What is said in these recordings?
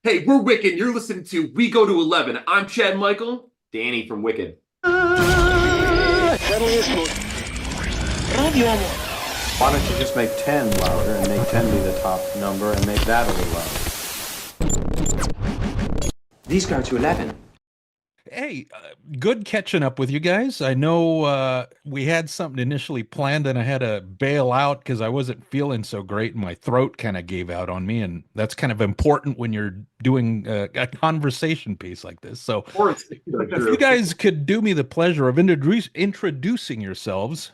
Hey, we're Wicked. You're listening to We Go to 11. I'm Chad Michael. Danny from Wicked. Why don't you just make 10 louder and make 10 be the top number and make that a little louder? These go to 11. Hey, good catching up with you guys. I know we had something initially planned and I had to bail out because I wasn't feeling so great and my throat kind of gave out on me. And that's kind of important when you're doing a conversation piece like this. So if you guys could do me the pleasure of introducing yourselves.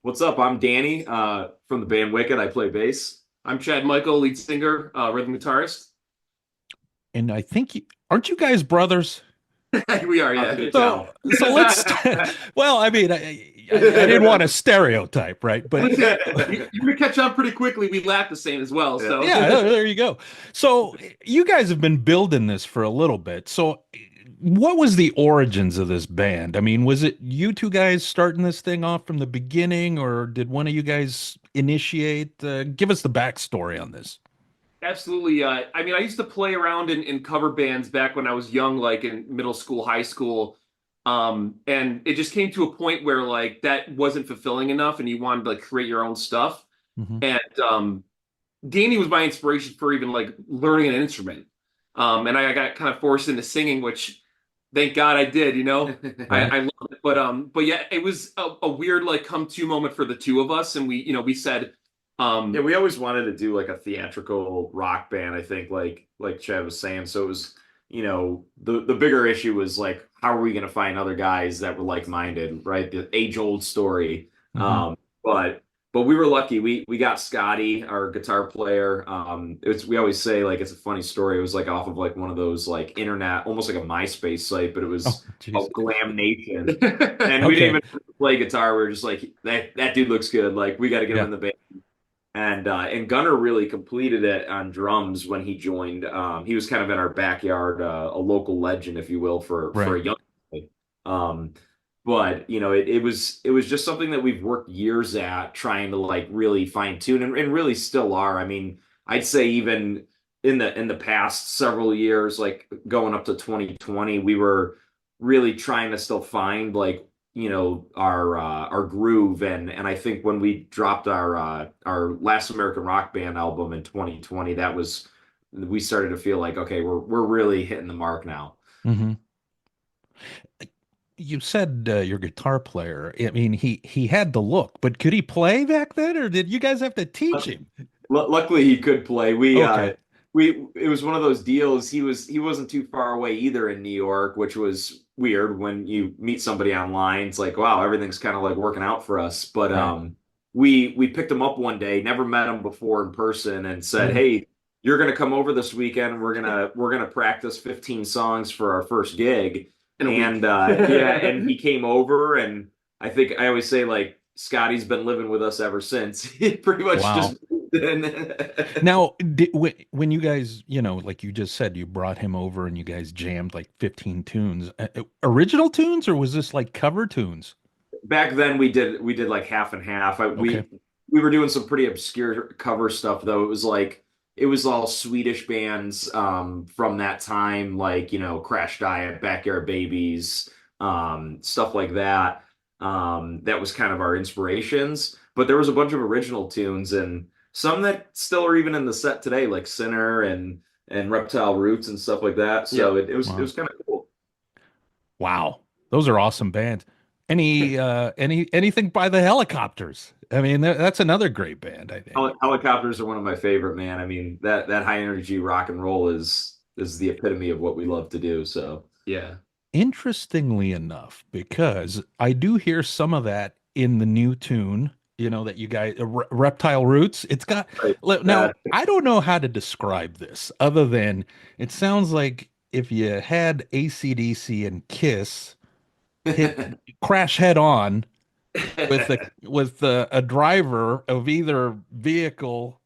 What's up? I'm Danny from the band Wicked. I play bass. I'm Chad Michael, lead singer, rhythm guitarist. And I think, aren't you guys brothers? We are, yeah. So let's, well, I mean, I didn't want to stereotype, right? But you're gonna catch on pretty quickly. We laugh the same as well. So yeah, there you go. So you guys have been building this for a little bit. So what was the origins of this band? I mean, was it you two guys starting this thing off from the beginning, or did one of you guys initiate? Give us the backstory on this. absolutely. I mean, I used to play around in cover bands back when I was young, like in middle school, high school. And it just came to a point where like that wasn't fulfilling enough and you wanted to like create your own stuff. Mm-hmm. And Danny was my inspiration for even like learning an instrument. And I got kind of forced into singing, which thank God I did, you know. I love it. But yeah, it was a weird like come to moment for the two of us. And we said, yeah, we always wanted to do like a theatrical rock band, I think, like Chad was saying. So it was, the bigger issue was like, how are we going to find other guys that were like-minded, right? The age-old story. Mm-hmm. But we were lucky. We got Scotty, our guitar player. We always say like it's a funny story. It was like off of like one of those like internet, almost like a MySpace site, but it was called Glam Nation. And we didn't even play guitar. We were just like, that dude looks good. Like we got to get him in the band. And Gunnar really completed it on drums when he joined. He was kind of in our backyard, a local legend, if you will, for a young guy. But it was just something that we've worked years at trying to like really fine tune and really still are. I mean, I'd say even in the past several years, like going up to 2020, we were really trying to still find like our groove, and I think when we dropped our last American Rock Band album in 2020, we started to feel like, okay, we're really hitting the mark now. Mm-hmm. You said your guitar player. I mean, he had the look, but could he play back then, or did you guys have to teach him? Luckily, he could play. It was one of those deals. He wasn't too far away either in New York, which was weird when you meet somebody online. It's like, wow, everything's kind of like working out for us. But we picked him up one day, never met him before in person, and said, hey, you're gonna come over this weekend. We're gonna practice 15 songs for our first gig. And he came over, and I think I always say like Scotty's been living with us ever since. He pretty much just moved in. Now, when you guys, like you just said, you brought him over and you guys jammed like 15 tunes, original tunes, or was this like cover tunes? Back then we did like half and half. We were doing some pretty obscure cover stuff though. It was all Swedish bands from that time, like, Crash Diet, Backyard Babies, stuff like that. That was kind of our inspirations. But there was a bunch of original tunes and some that still are even in the set today, like Sinner and Reptile Roots and stuff like that. So it was kind of cool. Wow. Those are awesome bands. Anything by the Helicopters? I mean, that's another great band, I think. Helicopters are one of my favorite, man. I mean, that high energy rock and roll is the epitome of what we love to do. So yeah. Interestingly enough, because I do hear some of that in the new tune, that you guys, Reptile Roots. It's got now. I don't know how to describe this other than it sounds like if you had AC/DC and Kiss crash head on with a driver of either vehicle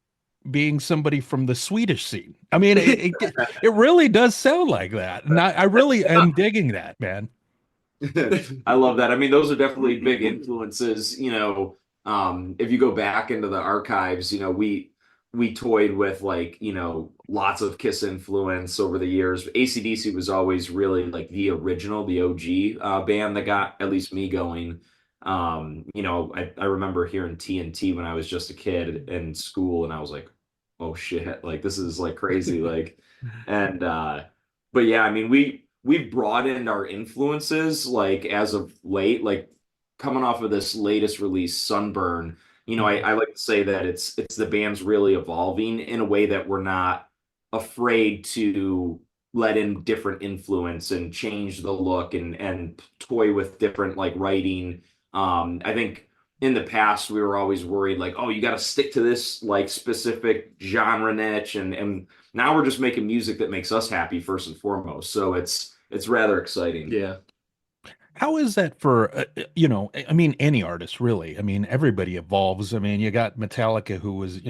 being somebody from the Swedish scene. I mean, it really does sound like that, and I really am digging that, man. I love that. I mean, those are definitely big influences. If you go back into the archives, we toyed with like, lots of Kiss influence over the years. AC/DC was always really like the original, the OG band that got at least me going. I remember hearing TNT when I was just a kid in school, and I was like, oh shit, like this is like crazy. Like, and but yeah, I mean, we've broadened our influences like as of late, like coming off of this latest release, Sunburn. I like to say that it's the band's really evolving in a way that we're not afraid to let in different influence and change the look and toy with different like writing. I think in the past we were always worried like, oh, you got to stick to this like specific genre niche, and now we're just making music that makes us happy first and foremost. So it's rather exciting. Yeah. How is that for, I mean, any artist really? I mean, everybody evolves. I mean, you got Metallica, who was,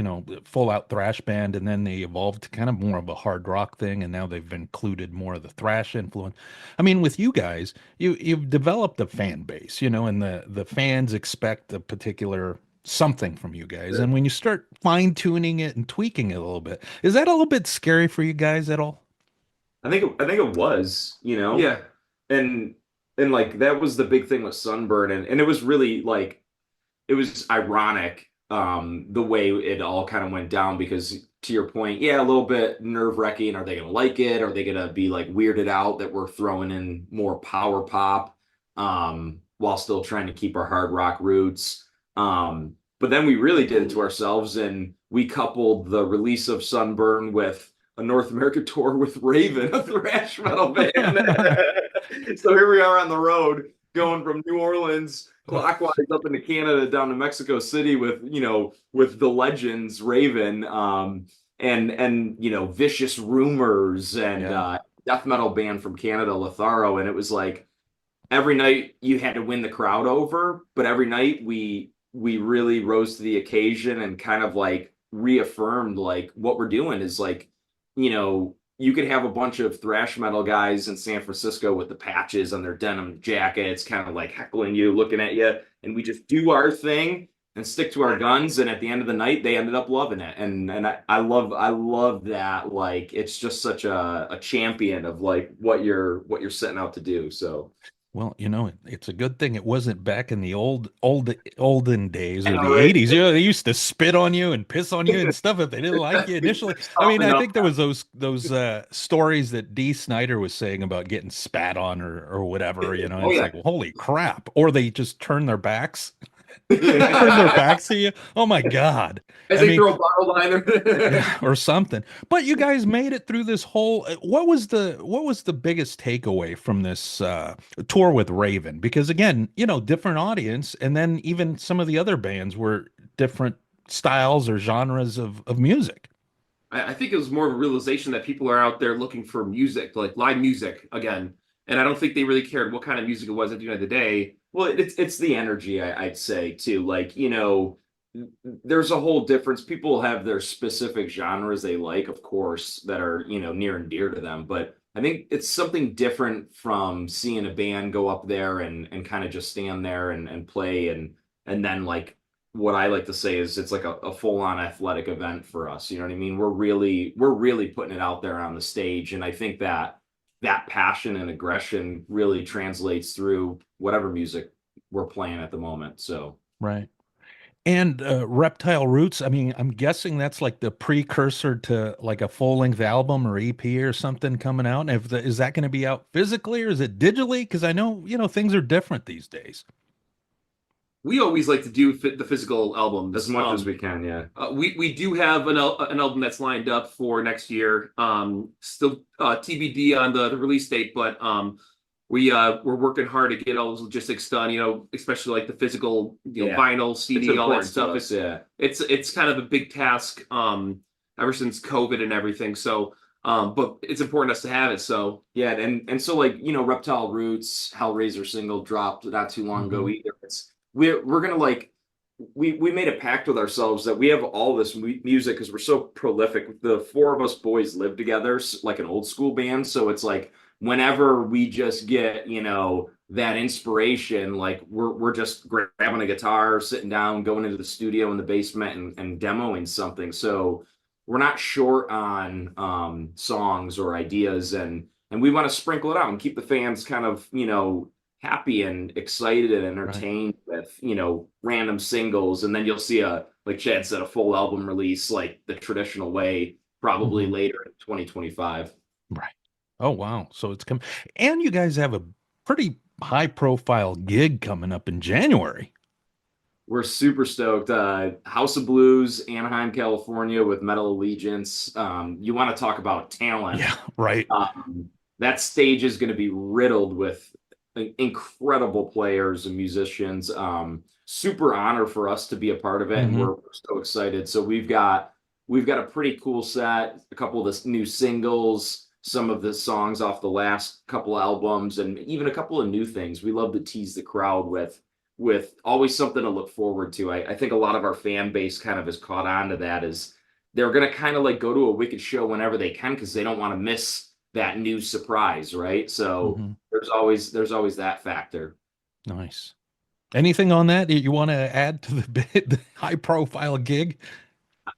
full out thrash band, and then they evolved to kind of more of a hard rock thing, and now they've included more of the thrash influence. I mean, with you guys, you've developed a fan base, and the fans expect a particular something from you guys. And when you start fine tuning it and tweaking it a little bit, is that a little bit scary for you guys at all? I think it was, Yeah. And like that was the big thing with Sunburn, and it was really like it was ironic the way it all kind of went down, because to your point, yeah, a little bit nerve-wracking. Are they gonna like it? Are they gonna be like weirded out that we're throwing in more power pop while still trying to keep our hard rock roots? But then we really did it to ourselves, and we coupled the release of Sunburn with a North American tour with Raven, a thrash metal band. So here we are on the road, going from New Orleans clockwise up into Canada down to Mexico City with the legends Raven, and Vicious Rumors and death metal band from Canada, Lotharo. And it was like every night you had to win the crowd over, but every night we really rose to the occasion and kind of like reaffirmed like what we're doing is like, you could have a bunch of thrash metal guys in San Francisco with the patches on their denim jackets, kind of like heckling you, looking at you, and we just do our thing and stick to our guns. And at the end of the night, they ended up loving it, and I love that. Like it's just such a champion of like what you're setting out to do. So. Well, it's a good thing it wasn't back in the olden days or the Right? 80s. They used to spit on you and piss on you and stuff if they didn't like you initially. I mean, I think there was those stories that Dee Snider was saying about getting spat on or whatever, it's like, well, holy crap. Or they just turn their backs. Turn their backs to you. Oh my God. As they throw a bottle liner. Or something. But you guys made it through this whole what was the biggest takeaway from this tour with Raven? Because again, different audience, and then even some of the other bands were different styles or genres of music. I think it was more of a realization that people are out there looking for music, like live music again. And I don't think they really cared what kind of music it was at the end of the day. Well, it's the energy, I'd say too. Like, there's a whole difference. People have their specific genres they like, of course, that are, near and dear to them. But I think it's something different from seeing a band go up there and kind of just stand there and play. And then like what I like to say is it's like a full-on athletic event for us. You know what I mean? We're really putting it out there on the stage. And I think that passion and aggression really translates through whatever music we're playing at the moment. So right. And Reptile Roots, I mean, I'm guessing that's like the precursor to like a full-length album or EP or something coming out. And is that going to be out physically or is it digitally? Because I know, things are different these days. We always like to do the physical albums as much as we can. Yeah. We do have an album that's lined up for next year. Still TBD on the release date, but we're working hard to get all those logistics done. Especially like the physical, vinyl, CD, all that stuff. It's kind of a big task ever since COVID and everything. So, but it's important us to have it. So yeah, and so like Reptile Roots, Hellraiser single dropped not too long ago either. We're gonna like we made a pact with ourselves that we have all this music because we're so prolific. The four of us boys live together like an old school band, so it's like whenever we just get, you know, that inspiration, like we're just grabbing a guitar, sitting down, going into the studio in the basement and demoing something. So we're not short on songs or ideas, and we want to sprinkle it out and keep the fans kind of, you know, happy and excited and entertained with, you know, random singles. And then you'll see a, like Chad said, a full album release like the traditional way, probably later in 2025. Right. Oh, wow. So it's coming. And you guys have a pretty high profile gig coming up in January. We're super stoked. House of Blues, Anaheim, California, with Metal Allegiance. You want to talk about talent. Yeah, right. That stage is going to be riddled with incredible players and musicians. Super honor for us to be a part of it, and we're so excited. So we've got a pretty cool set, a couple of the new singles, some of the songs off the last couple albums, and even a couple of new things. We love to tease the crowd with always something to look forward to. I think a lot of our fan base kind of has caught on to that, is they're going to kind of like go to a Wicked show whenever they can because they don't want to miss that new surprise, right? So there's always that factor. Nice. Anything on that you want to add to the high profile gig?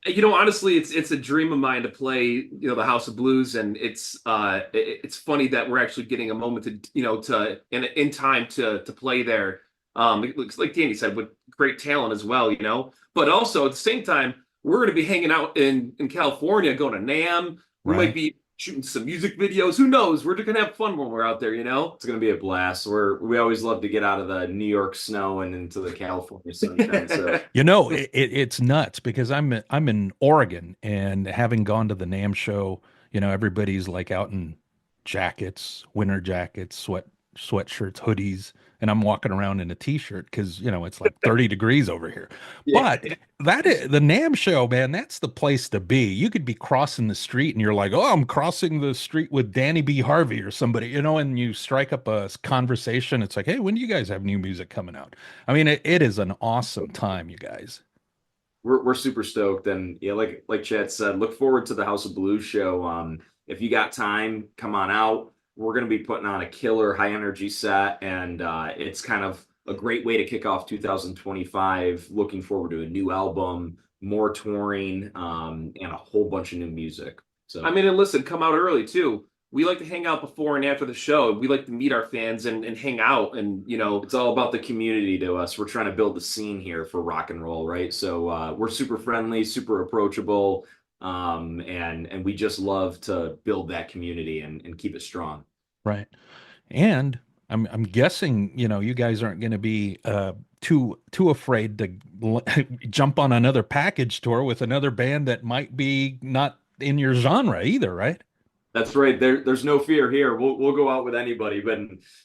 You know, honestly, it's a dream of mine to play, you know, the House of Blues, and it's funny that we're actually getting a moment to, you know, to in time to play there. It looks like Danny said, with great talent as well, you know. But also at the same time, we're going to be hanging out in California, going to NAMM. We might be shooting some music videos. Who knows? We're just gonna have fun when we're out there, you know. It's gonna be a blast. We always love to get out of the New York snow and into the California sunshine. So you know, it's nuts because I'm in Oregon, and having gone to the NAMM show, you know, everybody's like out in jackets, winter jackets, sweatshirts, hoodies, and I'm walking around in a t-shirt because, you know, it's like 30 degrees over here. Yeah. But that is the NAMM show, man. That's the place to be. You could be crossing the street and you're like, oh, I'm crossing the street with Danny B. Harvey or somebody, you know, and you strike up a conversation. It's like, hey, when do you guys have new music coming out? I mean, it is an awesome time, you guys. We're super stoked, and yeah, like Chad said, look forward to the House of Blues show. If you got time, come on out. We're going to be putting on a killer high energy set, and it's kind of a great way to kick off 2025. Looking forward to a new album, more touring, and a whole bunch of new music. So I mean, and listen, come out early too. We like to hang out before and after the show. We like to meet our fans and hang out, and you know, it's all about the community to us. We're trying to build the scene here for rock and roll, right? So we're super friendly, super approachable. And we just love to build that community and keep it strong. Right. And I'm guessing, you know, you guys aren't going to be too afraid to jump on another package tour with another band that might be not in your genre either, right? That's right. There's no fear here. We'll go out with anybody, but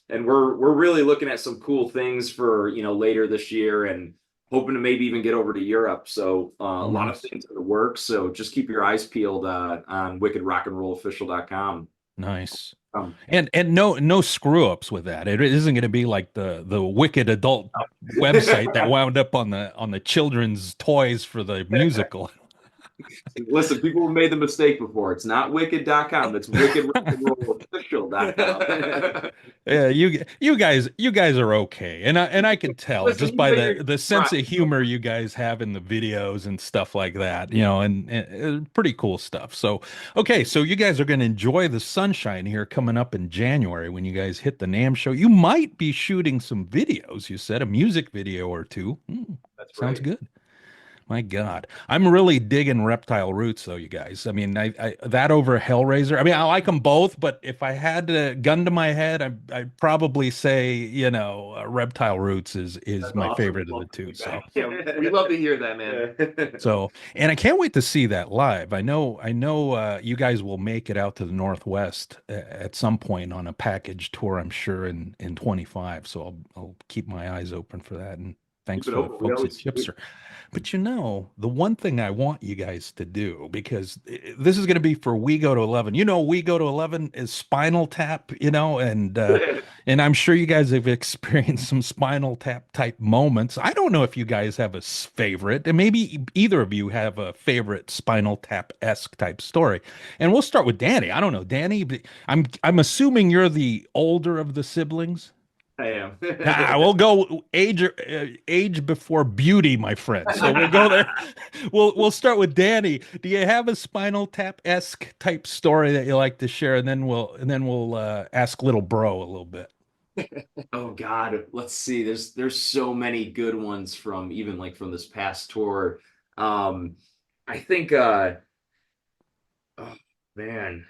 and we're really looking at some cool things for, you know, later this year, and hoping to maybe even get over to Europe. So a lot of things in the works. So just keep your eyes peeled on wickedrockandrollofficial.com. Nice. And no screw ups with that. It isn't going to be like the Wicked adult website that wound up on the children's toys for the musical. Listen, people have made the mistake before. It's not wicked.com. It's wickedrockandrollofficial.com. Yeah, you guys are okay, and I can tell. Listen, just by the sense of humor you guys have in the videos and stuff like that, you know, and pretty cool stuff. So okay, so you guys are going to enjoy the sunshine here coming up in January when you guys hit the NAMM show. You might be shooting some videos. You said a music video or two. That's sounds good. My God, I'm really digging Reptile Roots, though, you guys. I mean, I that over Hellraiser. I mean, I like them both, but if I had a gun to my head, I'd probably say, you know, Reptile Roots is my favorite of the two. So yeah, we love to hear that, man. So, and I can't wait to see that live. I know, you guys will make it out to the Northwest at some point on a package tour, I'm sure in 25. So I'll keep my eyes open for that. And Thanks Keep it for the open. We folks at always- Chipster. But you know, the one thing I want you guys to do, because this is going to be for We Go to 11. You know, We Go to 11 is Spinal Tap, you know, and I'm sure you guys have experienced some Spinal Tap type moments. I don't know if you guys have a favorite, and maybe either of you have a favorite Spinal Tap-esque type story. And we'll start with Danny. I don't know, Danny. I'm assuming you're the older of the siblings. I am. We'll go age before beauty, my friend. So we'll go there. We'll start with Danny. Do you have a Spinal Tap-esque type story that you like to share, and then we'll ask little bro a little bit. Oh God, let's see. There's so many good ones from even like from this past tour. I think oh man.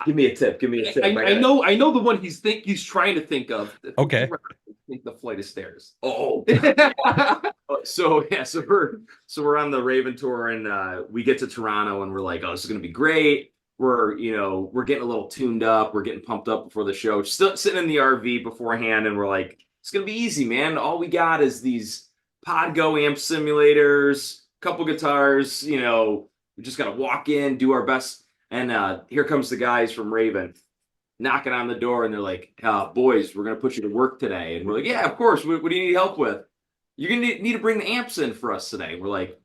Give me a tip. Give me a tip. I know the one he's trying to think of. Okay. Think the flight of stairs. Oh. So we're on the Raven tour, and we get to Toronto, and we're like, oh, this is gonna be great. We're getting a little tuned up. We're getting pumped up before the show. Still sitting in the RV beforehand, and we're like, it's gonna be easy, man. All we got is these Podgo amp simulators, couple guitars. You know, we just gotta walk in, do our best. And here comes the guys from Raven knocking on the door, and they're like, boys, we're going to put you to work today. And we're like, yeah, of course. What do you need help with? You're going to need to bring the amps in for us today. We're like,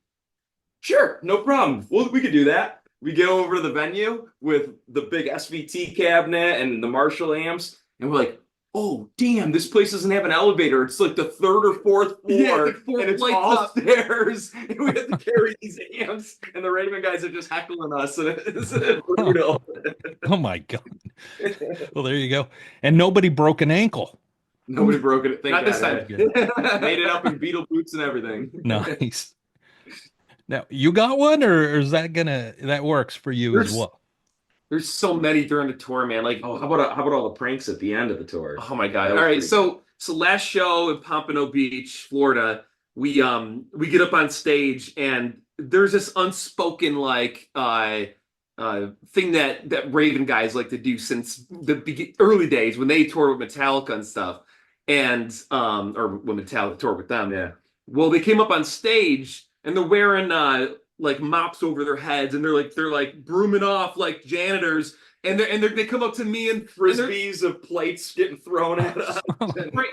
sure, no problem. Well, we could do that. We get over to the venue with the big SVT cabinet and the Marshall amps, and we're like, oh, damn, this place doesn't have an elevator. It's like the third or fourth floor, and it's all stairs, and we have to carry these amps, and the Raven guys are just heckling us, and it's brutal. Oh my God. Well, there you go. And nobody broke an ankle. Nobody broke it. Not this time. Made it up in Beetle boots and everything. Nice. Now, you got one, or is that works for you as well? There's so many during the tour, man. Like, oh, how about all the pranks at the end of the tour? Oh my God! All right, so last show in Pompano Beach, Florida, we get up on stage, and there's this unspoken like thing that Raven guys like to do since the early days when they toured with Metallica and stuff, and or when Metallica toured with them. Yeah. Well, they came up on stage, and they're wearing like mops over their heads, and they're like brooming off like janitors, and they come up to me and frisbees of plates getting thrown at us,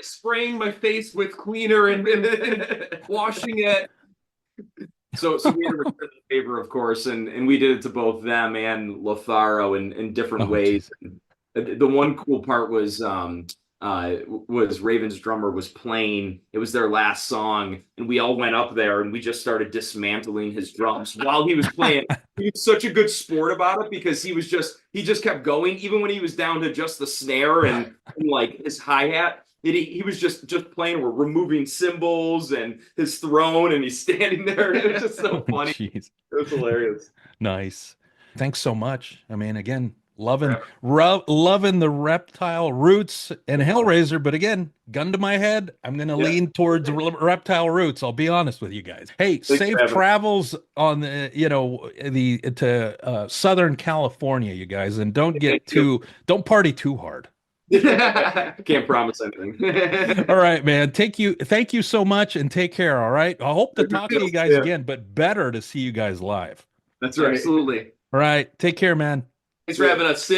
spraying my face with cleaner and washing it. So we had to return the favor, of course, and we did it to both them and Lotharo in different ways. The one cool part was Raven's drummer was playing. It was their last song, and we all went up there and we just started dismantling his drums while he was playing. He was such a good sport about it because he just kept going even when he was down to just the snare and like his hi-hat. He was just playing. We're removing cymbals and his throne, and he's standing there. It was just so funny. It was hilarious. Nice. Thanks so much. I mean, again, loving the Reptile Roots and Hellraiser, but again, gun to my head, I'm going to lean towards Reptile Roots. I'll be honest with you guys. Hey, safe travels on to Southern California, you guys, and don't party too hard. Can't promise anything. All right, man. Thank you so much, and take care. All right. I hope to talk to you guys again, but better to see you guys live. That's right. Absolutely. All right. Take care, man. Thanks for having us.